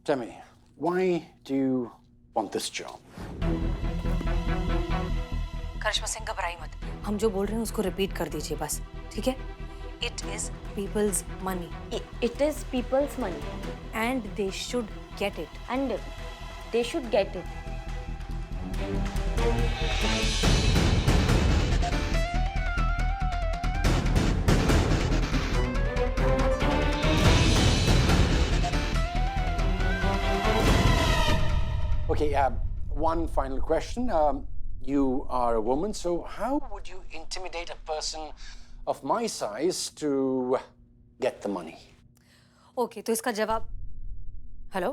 Tell me, why do you want this job? करिश्मा सिंह घबराई मत, हम जो बोल रहे हैं उसको रिपीट कर दीजिए बस, ठीक है? It is people's money. It is people's money. And they should get it. And they should get it. Okay, one final question. You are a woman, so how would you intimidate a person of my size to get the money? Okay, तो इसका जवाब, hello?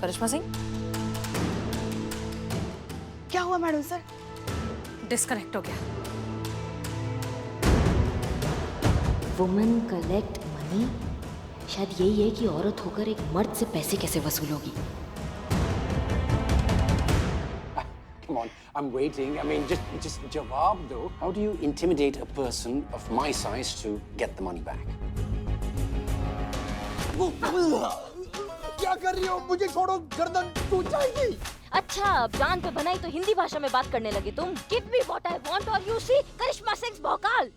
करिश्मा सिंह? क्या हुआ madam sir? Disconnect हो गया। Women collect money, शायद यही है कि औरत होकर एक मर्द से पैसे कैसे वसूलोगी। Come on, I'm waiting. I mean, just jawab though. How do you intimidate a person of my size to get the money back? क्या कर रही हो? मुझे छोड़ो, गर्दन टूट जाएगी। अच्छा, अब जान पे बनाई तो हिंदी भाषा में बात करने लगे तुम। Give me what I want or you see करिश्मा सिंह भौकाल।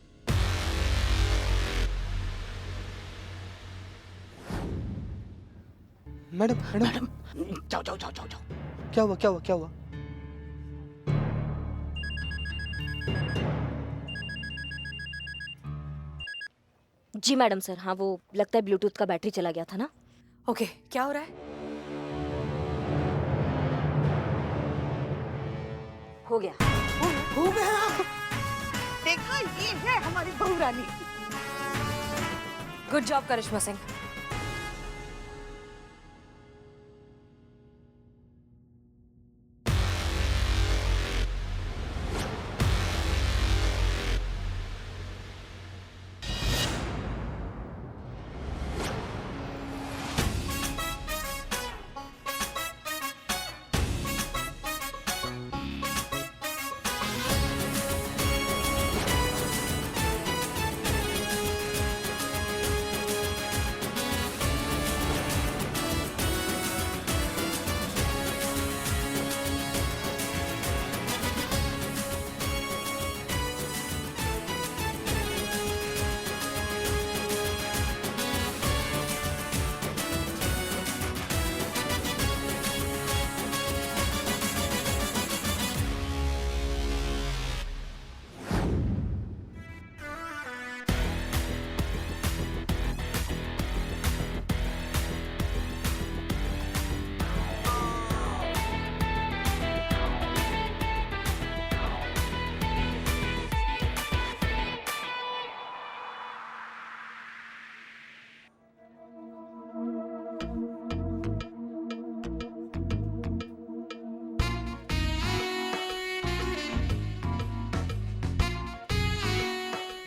मैडम, जाओ। क्या हुआ? जी मैडम सर, हाँ वो लगता है ब्लूटूथ का बैटरी चला गया था ना। ओके, क्या हो रहा है? हो गया। हो गया। देखा, ये है हमारी बहू रानी। Good job Karishma Singh.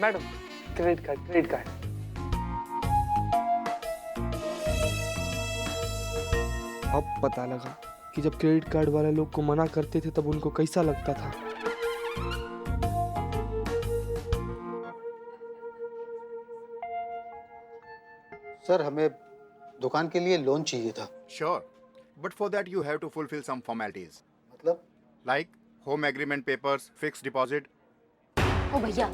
Madam, credit card. अब पता लगा कि जब क्रेडिट कार्ड वाले लोग को मना करते थे तब उनको कैसा लगता था। सर, हमें दुकान के लिए लोन चाहिए था। Sure, but for that you have to fulfill some formalities. मतलब? Like home agreement papers, fixed deposit. ओ भैया,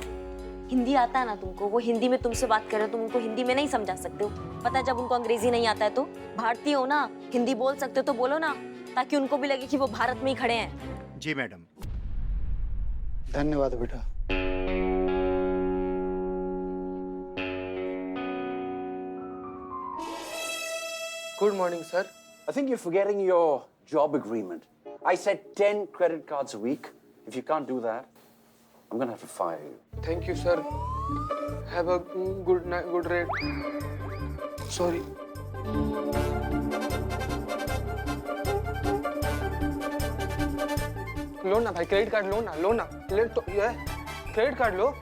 हिंदी आता है ना तुमको? वो हिंदी में तुमसे बात कर रहे हो, तुम उनको हिंदी में नहीं समझा सकते हो। पता है जब उनको अंग्रेजी नहीं आता है तो? भारतीय हो ना, हिंदी बोल सकते हो तो बोलो ना, ताकि उनको भी लगे कि वो भारत में ही खड़े हैं। जी मैडम। धन्यवाद बेटा। Good morning sir. I think you're forgetting your job agreement. I said 10 credit cards a week. If you can't do that, I'm gonna have to fire you. Thank you sir. Have a good rate. Sorry. लो ना भाई, credit card लो ना। ले तो ये credit card लो।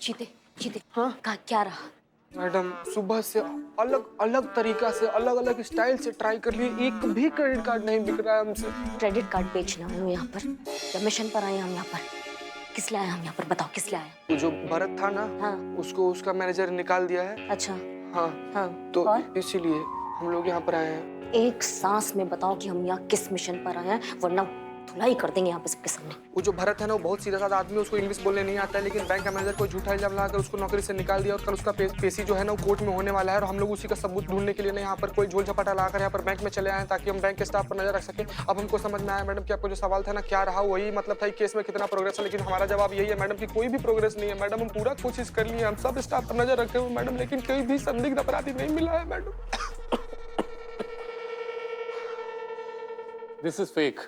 जीते हाँ? क्या रहा? मैडम, सुबह से अलग तरीका से अलग स्टाइल से ट्राई कर लिए, एक भी क्रेडिट कार्ड नहीं बिक रहा है हमसे। क्रेडिट कार्ड बेचना हूँ यहाँ पर या मिशन पर आए हम यहाँ पर? किस लिए आए हम यहाँ पर, बताओ किस लिए आए? जो भरत था ना, हाँ। उसको उसका मैनेजर निकाल दिया है। अच्छा। हाँ हाँ तो और? इसीलिए हम लोग यहाँ पर आए हैं। एक सांस में बताओ कि हम यहाँ किस मिशन पर आए हैं, वरना धुलाई कर देंगे यहाँ पे सबके सामने। वो जो भरत है ना, वो बहुत सीधा साधा आदमी है, उसको इंग्लिश बोलने नहीं आता है, लेकिन बैंक का मैनेजर को झूठा इल्जाम लगाकर उसको नौकरी से निकाल दिया और कल उसका पेशी जो है ना, वो कोर्ट में होने वाला है, और हम लोग उसी का सबूत ढूंढने के लिए ना यहाँ पर कोई झोल झपाटा लगाकर यहाँ पर बैंक में चले आए हैं, ताकि हम बैंक के स्टाफ पर नजर रख सकें। अब हमको समझ में आया मैडम कि आपको जो सवाल था ना क्या रहा, वही मतलब था केस में कितना प्रोग्रेस है, लेकिन हमारा जवाब यही है मैडम कि कोई भी प्रोग्रेस नहीं है मैडम। हम पूरा कोशिश कर लिए, हम सब स्टाफ पर नजर रखे हुए मैडम, लेकिन कोई भी संदिग्ध अपराधी नहीं मिला है मैडम। This is fake.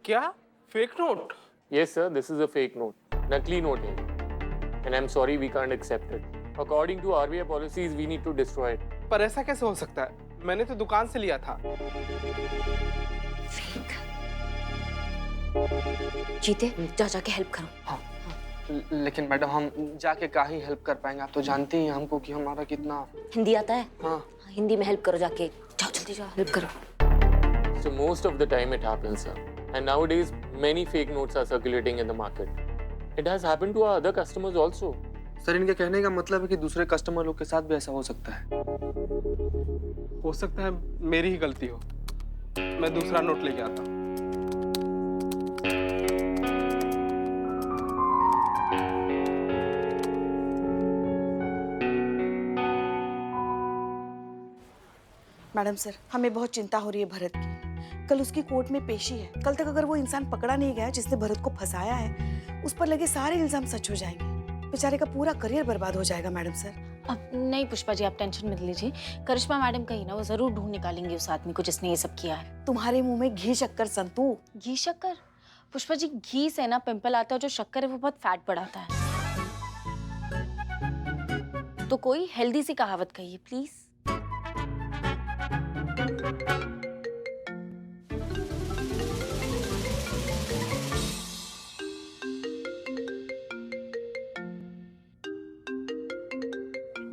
क्या fake note? Yes, sir, this is a fake note. Nakli note है. And I'm sorry, we can't accept it. According to RBI policies, we need to destroy it. पर ऐसा कैसे हो सकता है? मैंने तो दुकान से लिया था। जीते जा जाके हेल्प करो। हाँ। लेकिन मैडम हम जाके क्या ही हेल्प कर पाएंगे, आप तो जानते ही हैं हमको कि हमारा कितना। हिंदी आता है? हाँ। हिंदी में हेल्प करो जाके, जाओ जल्दी जाओ हेल्प करो। So most of the time it happens, sir. And nowadays, many fake notes are circulating in the market. It has happened to our other customers also. Sir इनके कहने का मतलब है कि दूसरे कस्टमर लोग के साथ भी ऐसा हो सकता है। हो सकता है मेरी ही गलती हो, मैं दूसरा नोट लेके आता हूँ। मैडम सर, हमें बहुत चिंता हो रही है भरत की। कल उसकी कोर्ट में पेशी है। कल तक अगर वो इंसान पकड़ा नहीं गया जिसने भरत को फंसाया है, उस पर लगे सारे इल्जाम सच हो जाएंगे। बेचारे का पूरा करियर बर्बाद हो जाएगा मैडम सर। अब नहीं पुष्पा जी, आप टेंशन मत लीजिए। करिश्मा मैडम कहीं ना वो जरूर ढूंढ निकालेंगे उस आदमी को जिसने ये सब किया है। तुम्हारे मुंह में घी शक्कर संतू। घी शक्कर? पुष्पा जी, घी से ना पिंपल आता है, जो शक्कर है वो बहुत फैट बढ़ाता है। तो कोई हेल्दी सी कहावत कहिए प्लीज।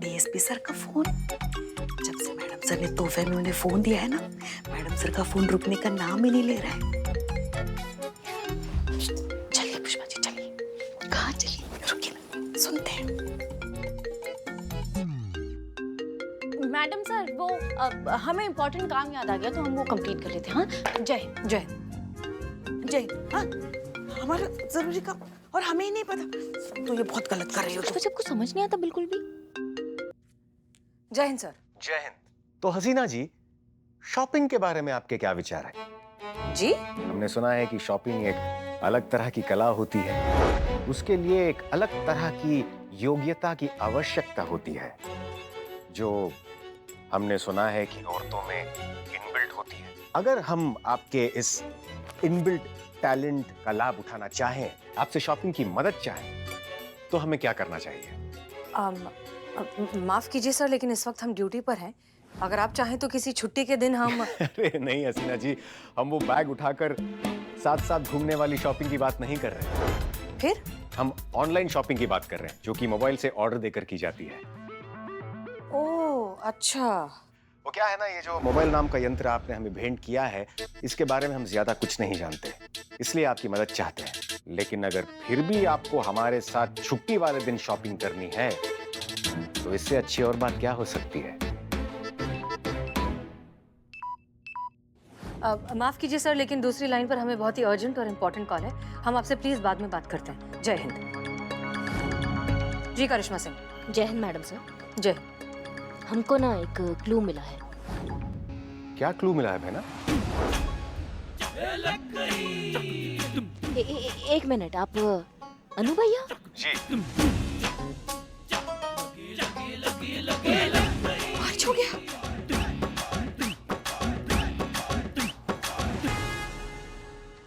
डीएसपी सर का फोन। जब से मैडम सर ने तोहफे में उन्हें फोन दिया है ना, मैडम सर का फोन रुकने का नाम ही नहीं ले रहा है। चलिए पुष्पा जी चलिए। कहाँ चलिए? रुकिए ना, सुनते हैं। मैडम सर वो हमें इम्पोर्टेंट काम याद आ गया तो हम वो कंप्लीट कर लेते हैं। हाँ, जय जय जय। हाँ, हमारा जरूरी काम और हमें ही नहीं पता। तो ये बहुत गलत कर रही हो तुम। पुष्पा जी, आपको समझ नहीं आता बिल्कुल भी? जय हिंद सर। जय हिंद। तो हसीना जी, शॉपिंग के बारे में आपके क्या विचार है? जी? हमने सुना है कि शॉपिंग एक अलग तरह की कला होती है, उसके लिए एक अलग तरह की योग्यता की आवश्यकता होती है, जो हमने सुना है कि औरतों में इनबिल्ट होती है। अगर हम आपके इस इनबिल्ट टैलेंट का लाभ उठाना चाहें, आपसे शॉपिंग की मदद चाहें, तो हमें क्या करना चाहिए? माफ कीजिए सर, लेकिन इस वक्त हम ड्यूटी पर हैं। अगर आप चाहें तो किसी छुट्टी के दिन हम अरे नहीं हसीना जी, हम वो बैग उठाकर साथ साथ घूमने वाली शॉपिंग की बात नहीं कर रहे हैं। फिर हम ऑनलाइन शॉपिंग की बात कर रहे हैं, जो कि मोबाइल से ऑर्डर देकर की जाती है। ओह अच्छा। वो क्या है ना, ये जो मोबाइल नाम का यंत्र आपने हमें भेंट किया है, इसके बारे में हम ज्यादा कुछ नहीं जानते, इसलिए आपकी मदद चाहते हैं। लेकिन अगर फिर भी आपको हमारे साथ छुट्टी वाले दिन शॉपिंग करनी है, तो इससे अच्छी और बात क्या हो सकती है? माफ कीजिए सर, लेकिन दूसरी लाइन पर हमें बहुत ही अर्जेंट और इम्पोर्टेंट कॉल है। हम आपसे प्लीज बाद में बात करते हैं। जय हिंद। जी करिश्मा सिंह। जय हिंद मैडम सर। जय। हमको ना एक क्लू मिला है। क्या क्लू मिला है बहना? एक मिनट, आप अनु भैया? जी। बारिश हो गया।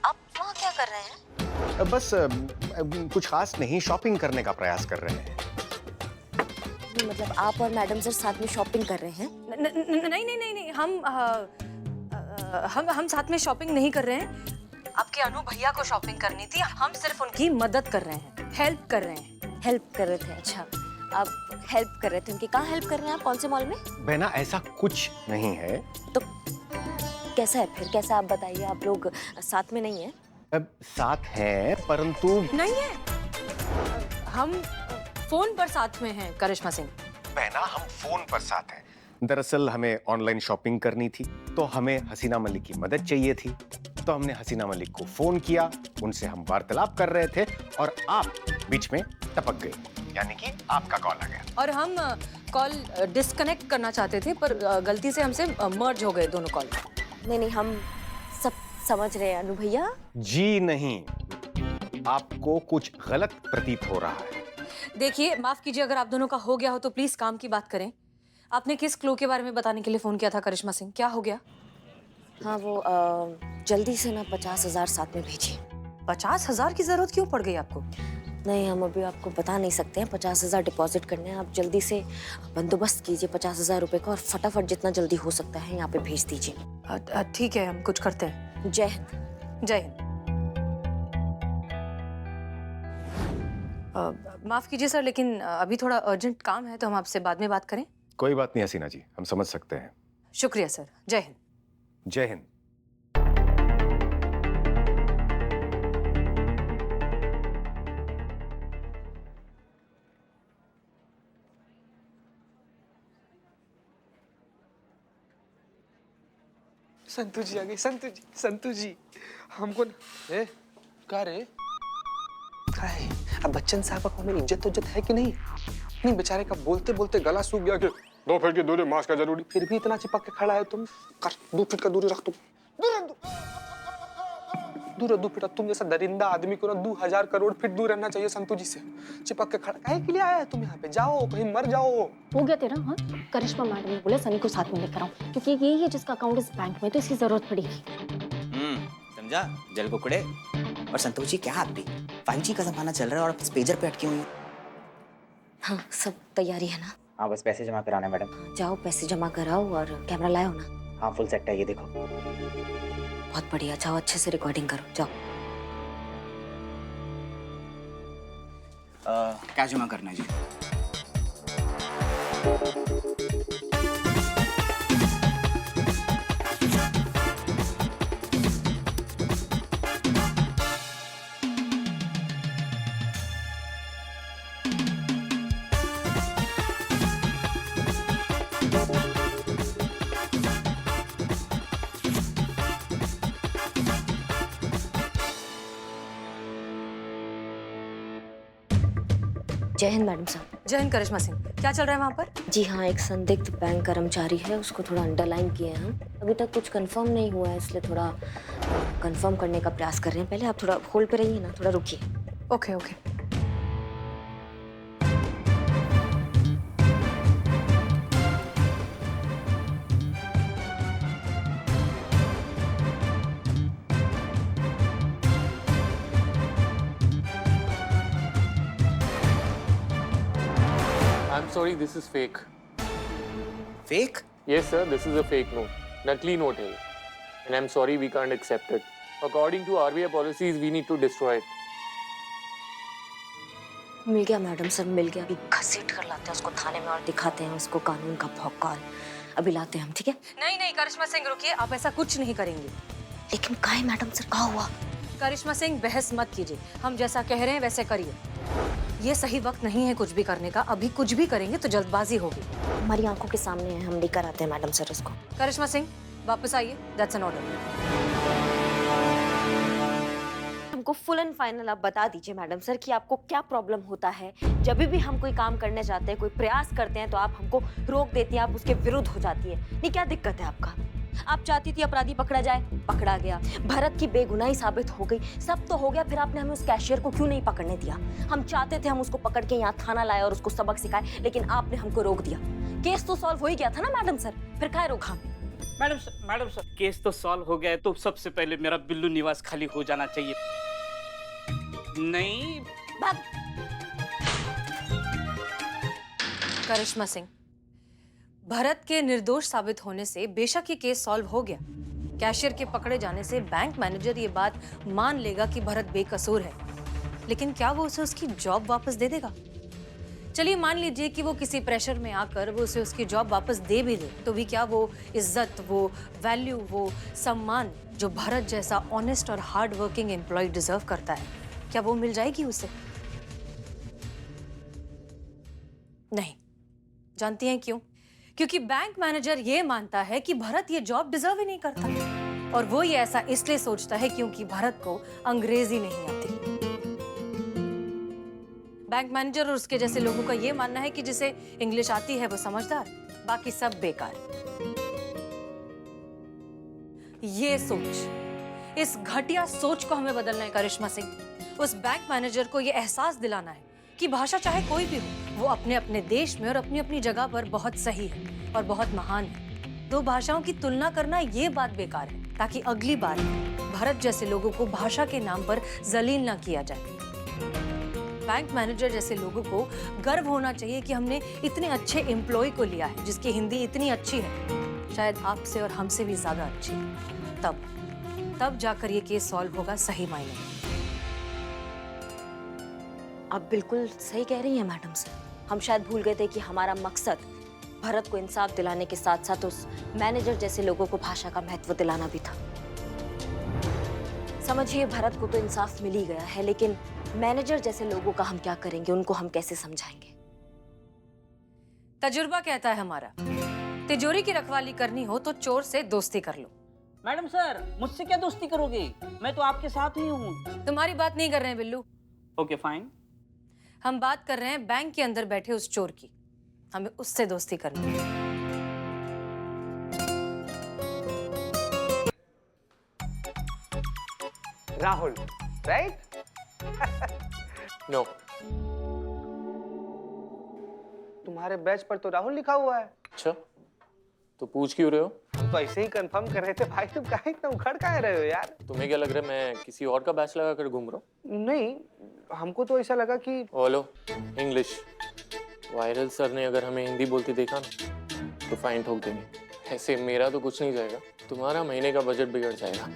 आप वहाँ क्या कर रहे हैं? बस कुछ खास नहीं, शॉपिंग करने का प्रयास कर रहे हैं। मतलब आप और मैडम सर साथ में शॉपिंग कर रहे हैं? नहीं नहीं नहीं नहीं, हम साथ में शॉपिंग नहीं कर रहे हैं। आपके अनु भैया को शॉपिंग करनी थी, हम सिर्फ उनकी मदद कर रहे हैं, हेल्प कर रहे हैं। हेल्प कर रहे थे? अच्छा, आप हेल्प कर रहे थे उनकी। कहाँ हेल्प कर रहे हैं आप? कौन से मॉल में? बहना ऐसा कुछ नहीं है। तो कैसा है फिर? कैसा आप बताइए। आप लोग साथ में नहीं है? अब साथ हैं, परंतु नहीं है, हम फोन पर साथ में हैं करिश्मा सिंह। बहना हम फोन पर साथ हैं। दरअसल हमें ऑनलाइन शॉपिंग करनी थी, तो हमें हसीना मलिक की मदद चाहिए थी। तो हमने हसीना मलिक को फोन किया, उनसे हम वार्तालाप कर रहे थे और आप बीच में टपक गए, यानी कि आपका कॉल आ गया। और हम कॉल डिस्कनेक्ट करना चाहते थे, पर गलती से हमसे मर्ज हो गए दोनों कॉल। नहीं, हम सब समझ रहे हैं अनु भैया। जी नहीं, आपको कुछ गलत प्रतीत हो रहा है। देखिए, माफ कीजिए, अगर आप दोनों का हो गया हो तो प्लीज काम की बात करें। आपने किस क्लू के बारे में बताने के लिए फोन किया था करिश्मा सिंह? क्या हो गया? हाँ, वो जल्दी से ना 50,000 साथ में भेजिए। 50,000 की जरूरत क्यों पड़ गई आपको? नहीं, हम अभी आपको बता नहीं सकते हैं। 50,000 डिपॉजिट करने हैं। आप जल्दी से बंदोबस्त कीजिए 50,000 रुपए का और फटाफट जितना जल्दी हो सकता है यहाँ पे भेज दीजिए। ठीक है, हम कुछ करते हैं। जय हिंद। जय हिंद। माफ कीजिए सर, लेकिन अभी थोड़ा अर्जेंट काम है, तो हम आपसे बाद में बात करें। कोई बात नहीं हसीना जी, हम समझ सकते हैं। शुक्रिया सर। जय हिंद। जय हिंद। संतू जी आ गई। संतू जी हमको ए का रे का है? अब बच्चन साहब को हमें इज्जत है कि नहीं? नहीं, बेचारे का बोलते बोलते गला सूख गया कि 2 फीट की दूरी मास्क का जरूरी, फिर भी इतना चिपक के खड़ा है तुम। कर 2 फीट का दूरी रख तुम। दूर 2 फीट। तुम जैसा दरिंदा आदमी को ना 2000 करोड़ फीट दूर रहना चाहिए संतू जी से। चिपक के खड़ा काहे के लिए आया है तुम यहाँ पे? जाओ, कहीं मर जाओ। हो गया तेरा? हाँ, करिश्मा मैडम ने बोला सनी को साथ में लेकर आओ, क्योंकि यही है जिसका अकाउंट इस बैंक में, तो इसकी जरूरत पड़ेगी। समझा? जल कुकड़े। और संतोष जी, क्या आप भी 5G का जमाना चल रहा है और आप पेजर पे अटकी हुई हैं। हाँ, सब तैयारी है ना? हाँ, बस पैसे जमा कराना है मैडम। जाओ, पैसे जमा कराओ और कैमरा लाओ ना। हाँ, फुल सेट है, ये देखो। बहुत बढ़िया, जाओ अच्छे से रिकॉर्डिंग करो, जाओ। क्या जमा करना है जी? जय हिंद मैडम साहब। जय हिंद करिश्मा सिंह। क्या चल रहा है वहाँ पर? जी हाँ, एक संदिग्ध बैंक कर्मचारी है, उसको थोड़ा अंडरलाइन किए हैं हम। अभी तक कुछ कंफर्म नहीं हुआ है, इसलिए थोड़ा कंफर्म करने का प्रयास कर रहे हैं। पहले आप थोड़ा होल्ड पे रहिए ना, थोड़ा रुकिए। Okay okay. I'm sorry, this is fake. Fake? Yes, sir, this is a fake note. Nakli note है. And I'm sorry, we can't accept it. According to RBI policies, we need to destroy it. मिल गया madam sir, मिल गया। अभी घसीट कर लाते हैं उसको थाने में और दिखाते हैं उसको कानून का भौकाल। अभी लाते हैं हम, ठीक है? नहीं नहीं करिश्मा सिंह, रुकिए, आप ऐसा कुछ नहीं करेंगे। लेकिन काहे मैडम सर, क्या हुआ? करिश्मा सिंह, बहस मत कीजिए, हम जैसा कह रहे हैं वैसे करिए। ये सही वक्त नहीं है कुछ भी करने का। अभी कुछ भी करेंगे तो जल्दबाजी होगी। हमारी आंखों के सामने है, हम लेकर आते हैं मैडम सर उसको। करिश्मा सिंह, वापस आइए, दैट्स एन ऑर्डर। हमको फुल एंड फाइनल आप बता दीजिए मैडम सर कि आपको क्या प्रॉब्लम होता है। जब भी हम कोई काम करने जाते हैं, कोई प्रयास करते हैं, तो आप हमको रोक देती हैं, आप उसके विरुद्ध हो जाती है। नहीं, क्या दिक्कत है आपका? आप चाहती थी अपराधी पकड़ा जाए, पकड़ा गया। भरत की बेगुनाही साबित हो गई, सब तो हो गया, फिर आपने हमें उस कैशियर को क्यों नहीं पकड़ने दिया? हम चाहते थे हम उसको पकड़ के यहाँ थाना लाए और उसको सबक सिखाए, लेकिन आपने हमको रोक दिया। केस तो सॉल्व हो ही गया था ना मैडम सर, फिर काहे रोका? मैडम सर, केस तो सॉल्व हो गया है, तो सबसे पहले मेरा बिल्लू निवास खाली हो जाना चाहिए। नहीं भाग। करिश्मा सिंह, भरत के निर्दोष साबित होने से बेशक ये केस सॉल्व हो गया। कैशियर के पकड़े जाने से बैंक मैनेजर ये बात मान लेगा कि भरत बेकसूर है, लेकिन क्या वो उसे उसकी जॉब वापस दे देगा? चलिए मान लीजिए कि वो किसी प्रेशर में आकर वो उसे उसकी जॉब वापस दे भी दे, तो भी क्या वो इज्जत, वो वैल्यू, वो सम्मान जो भरत जैसा ऑनेस्ट और हार्ड वर्किंग एम्प्लॉय डिजर्व करता है, क्या वो मिल जाएगी उसे? नहीं, जानती हैं क्यों? क्योंकि बैंक मैनेजर ये मानता है कि भरत ये जॉब डिजर्व ही नहीं करता, और वो ये ऐसा इसलिए सोचता है क्योंकि भरत को अंग्रेजी नहीं आती। बैंक मैनेजर और उसके जैसे लोगों का ये मानना है कि जिसे इंग्लिश आती है वो समझदार, बाकी सब बेकार। ये सोच, इस घटिया सोच को हमें बदलना है करिश्मा सिंह। उस बैंक मैनेजर को ये एहसास दिलाना है कि भाषा चाहे कोई भी हो, वो अपने अपने देश में और अपनी अपनी जगह पर बहुत सही है और बहुत महान है। दो भाषाओं की तुलना करना ये बात बेकार है, ताकि अगली बार भरत जैसे लोगों को भाषा के नाम पर जलील ना किया जाए। बैंक मैनेजर जैसे लोगों को गर्व होना चाहिए कि हमने इतने अच्छे एम्प्लॉय को लिया है जिसकी हिंदी इतनी अच्छी है, शायद आपसे और हमसे भी ज्यादा अच्छी। तब जाकर ये केस सॉल्व होगा सही मायने में। आप बिल्कुल सही कह रही हैं मैडम सर। हम शायद भूल गए थे कि हमारा मकसद भरत को इंसाफ दिलाने के साथ साथ उस मैनेजर जैसे लोगों को भाषा का महत्व दिलाना भी था। समझिए, भरत को तो इंसाफ मिल ही गया है, लेकिन मैनेजर जैसे लोगों का हम क्या करेंगे, उनको हम कैसे समझाएंगे? तजुर्बा कहता है हमारा, तिजोरी की रखवाली करनी हो तो चोर से दोस्ती कर लो। मैडम सर, मुझसे क्या दोस्ती करोगे? मैं तो आपके साथ ही हूँ। तुम्हारी बात नहीं कर रहे हैं बिल्लू। Okay fine. हम बात कर रहे हैं बैंक के अंदर बैठे उस चोर की। हमें उससे दोस्ती करनी है। राहुल, राइट? नो। तुम्हारे बैच पर तो राहुल लिखा हुआ है। अच्छा, तो पूछ क्यों रहे हो? हम तो ऐसे ही कंफर्म कर रहे थे भाई, तुम काहे इतना उखड़ काहे रहे हो यार? तुम्हें क्या लग रहा है मैं किसी और का बैच लगा कर घूम रहा हूँ? नहीं, हमको तो ऐसा लगा कि हेलो, इंग्लिश। वायरल सर ने अगर हमें हिंदी बोलते देखा ना तो फाइन ठोक देंगे। ऐसे मेरा तो कुछ नहीं जाएगा, तुम्हारा महीने का बजट बिगड़ जाएगा।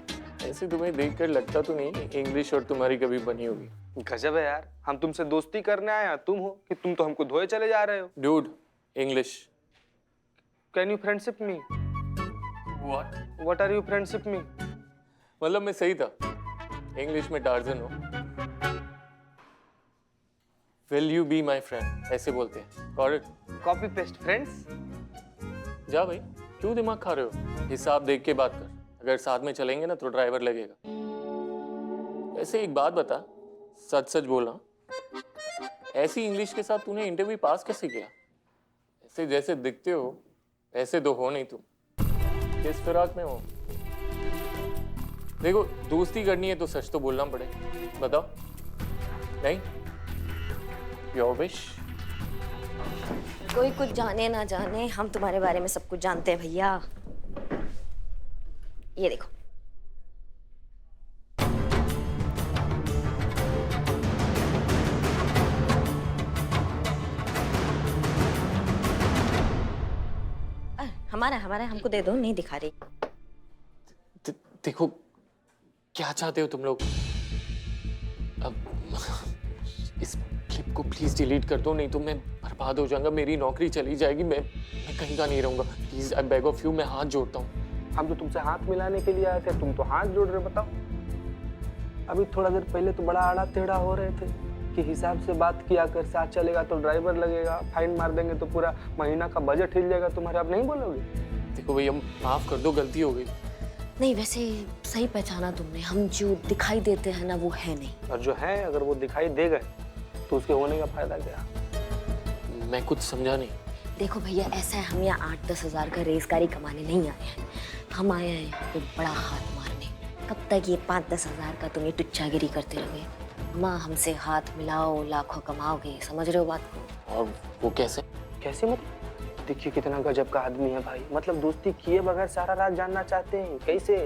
ऐसे तुम्हें देखकर लगता तो नहीं इंग्लिश और तुम्हारी कभी बनी होगी। गजब है यार, हम तुमसे दोस्ती करने आए, तुम हो कि तुम तो हमको धोए चले जा रहे हो। Dude, English. Can you friendship me? What are you friendship me? मतलब मैं सही था, इंग्लिश में टार्जन हो। Will you be my friend, ऐसे बोलते हैं। Copy paste friends. जा भाई, क्यों दिमाग खा रहे हो? हिसाब देख के बात कर, अगर साथ में चलेंगे ना तो ड्राइवर लगेगा। ऐसे एक बात बता, सच सच बोलना, ऐसी इंग्लिश के साथ तूने इंटरव्यू पास कैसे किया? ऐसे जैसे दिखते हो ऐसे तो हो नहीं तुम। किस फिराक में हो? देखो, दोस्ती करनी है तो सच तो बोलना पड़े। बताओ। नहीं? Your wish. कोई कुछ जाने ना जाने, हम तुम्हारे बारे में सब कुछ जानते हैं भैया। ये देखो। हमारा हमको दे दो, नहीं दिखा रही। देखो, क्या चाहते हो तुम लोग? अब इस क्लिप को प्लीज डिलीट कर दो, नहीं तो मैं बर्बाद हो जाऊंगा, मेरी नौकरी चली जाएगी, मैं कहीं का नहीं रहूंगा। Please, I beg of you, मैं हाथ जोड़ता हूँ। हम तो तुमसे हाथ मिलाने के लिए आए थे, तुम तो हाथ जोड़ रहे। बताओ, अभी थोड़ा देर पहले तो बड़ा आड़ा टेढ़ा हो रहे थे कि हिसाब से बात किया कर, साथ चलेगा तो ड्राइवर लगेगा, फाइन मार देंगे तो पूरा महीना का बजट हिल जाएगा तुम्हारे। अब नहीं बोलोगे? देखो भैया, माफ कर दो, गलती हो गई। नहीं, वैसे सही पहचाना तुमने, हम जो दिखाई देते हैं ना वो है नहीं। और जो है, अगर वो दिखाई दे गए तो उसके होने का फायदा क्या? मैं कुछ समझा नहीं। देखो भैया, ऐसा है, हम यहाँ 8-10 हजार का रेज़गारी कमाने नहीं आए हैं, हम आए हैं कोई बड़ा हाथ मारने। कब तक ये 5-10 हजार का तुम ये टुच्चागिरी करते रहोगे? माँ, हमसे हाथ मिलाओ, लाखों कमाओगे। समझ रहे हो बात को? और वो कैसे? कैसे मतलब? देखिए कितना गजब का आदमी है भाई, मतलब दोस्ती किए बगैर सारा राज जानना चाहते हैं। कैसे?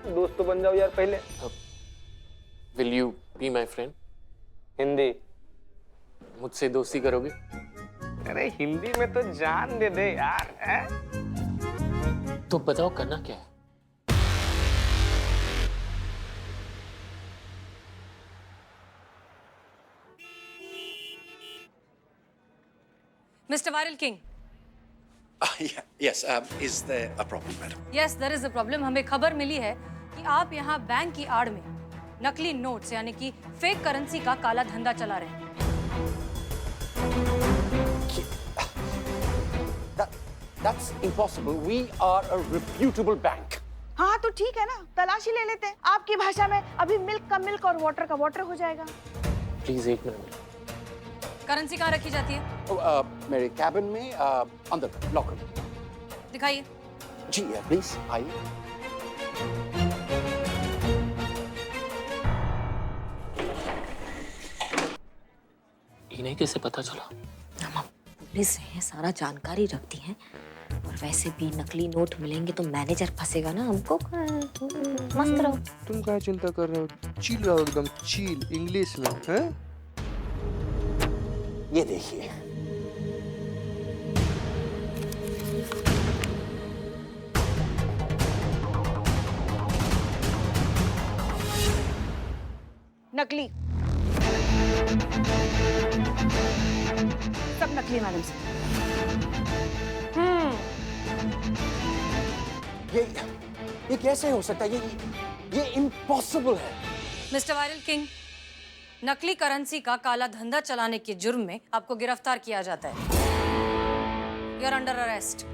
दोस्त तो बन जाओ यार पहले। Will you be my friend? Hindi. मुझसे दोस्ती करोगे? अरे हिंदी में तो जान दे दे यार। तो बताओ करना क्या है? Mr. Viral King. Yes, is there a problem, madam? Yes, there is a problem. हमें खबर मिली है कि आप यहाँ बैंक की आड़ में नकली नोट्स यानी कि फेक करेंसी का काला धंधा चला रहे हैं। That's impossible. We are a reputable bank. हाँ तो ठीक है ना, तलाशी ले लेते हैं। आपकी भाषा में अभी मिल्क का मिल्क और वाटर का वाटर हो जाएगा। प्लीज एक मिनट। करेंसी कहाँ रखी जाती है? मेरे कैबिन में अंदर लॉकर। दिखाइए। जी प्लीज आइए। इन्हें कैसे पता चला? हम पुलिस है, सारा जानकारी रखती है। और वैसे भी नकली नोट मिलेंगे तो मैनेजर फंसेगा ना, हमको मस्त रहो। तुम क्या चिंता कर रहे हो? चिल रहो एकदम चिल इंग्लिश में, हैं? ये देखिए। नकली, सब नकली मैडम सर। ये कैसे हो सकता है? ये इम्पॉसिबल है। मिस्टर वायरल किंग, नकली करेंसी का काला धंधा चलाने के जुर्म में आपको गिरफ्तार किया जाता है। You are under arrest.